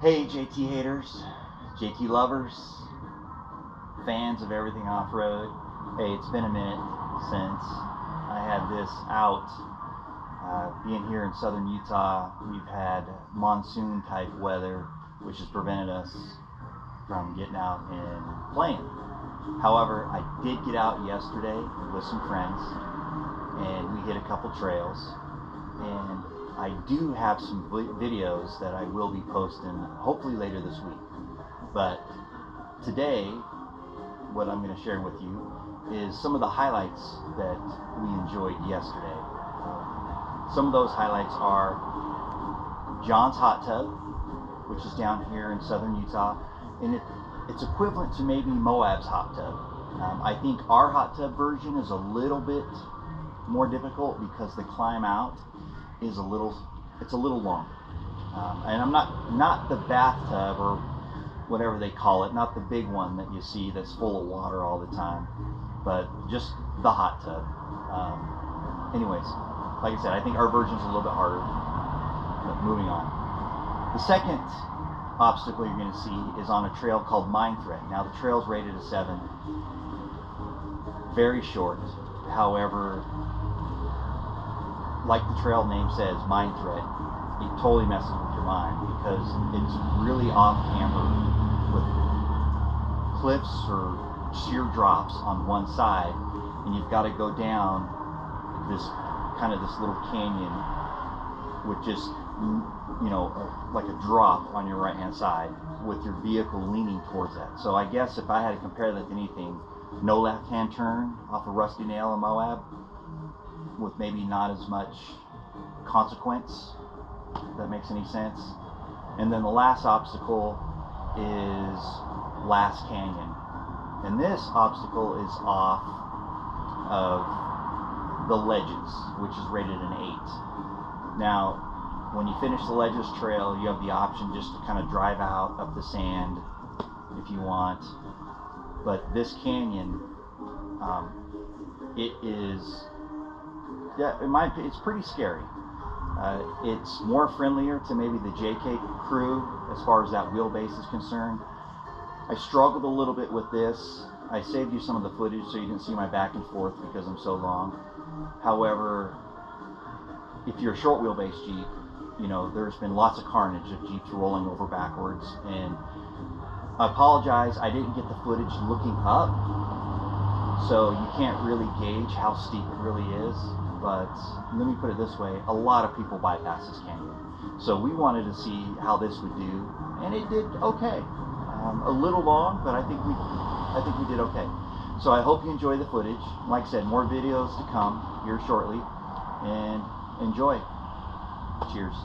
Hey JT haters, JT lovers, fans of everything off-road. Hey, it's been a minute since I had this out. Being here in southern Utah, we've had monsoon type weather, which has prevented us from getting out and playing. However, I did get out yesterday with some friends and we hit a couple trails, and I do have some videos that I will be posting hopefully later this week. But today, what I'm going to share with you is some of the highlights that we enjoyed yesterday. Some of those highlights are John's hot tub, which is down here in southern Utah, and it's equivalent to maybe Moab's hot tub. I think our hot tub version is a little bit more difficult because the climb out is a little long. And I'm not the bathtub or whatever they call it, not the big one that you see that's full of water all the time, but just the hot tub. Anyways, like I said, I think our version's a little bit harder. But moving on. The second obstacle you're going to see is on a trail called Mine Threat. Now the trail's rated a 7. Very short. However, like the trail name says, Mine Threat, it totally messes with your mind because it's really off camber with cliffs or sheer drops on one side, and you've got to go down this little canyon with just, like a drop on your right hand side with your vehicle leaning towards that. So I guess if I had to compare that to anything, no left hand turn off a Rusty Nail in Moab with maybe not as much consequence, if that makes any sense. And then the last obstacle is Last Canyon, and this obstacle is off of the ledges, which is rated an 8. Now when you finish the ledges trail, you have the option just to kind of drive out up the sand if you want, but this canyon, it is, yeah, in my opinion, it's pretty scary. It's more friendlier to maybe the JK crew as far as that wheelbase is concerned. I struggled a little bit with this. I saved you some of the footage so you didn't see my back and forth because I'm so long. However, if you're a short wheelbase Jeep, there's been lots of carnage of Jeeps rolling over backwards, and I apologize, I didn't get the footage looking up, so you can't really gauge how steep it really is. But let me put it this way, a lot of people bypass this canyon. So we wanted to see how this would do, and it did okay. A little long, but I think we did okay. So I hope you enjoy the footage. Like I said, more videos to come here shortly, and enjoy. Cheers.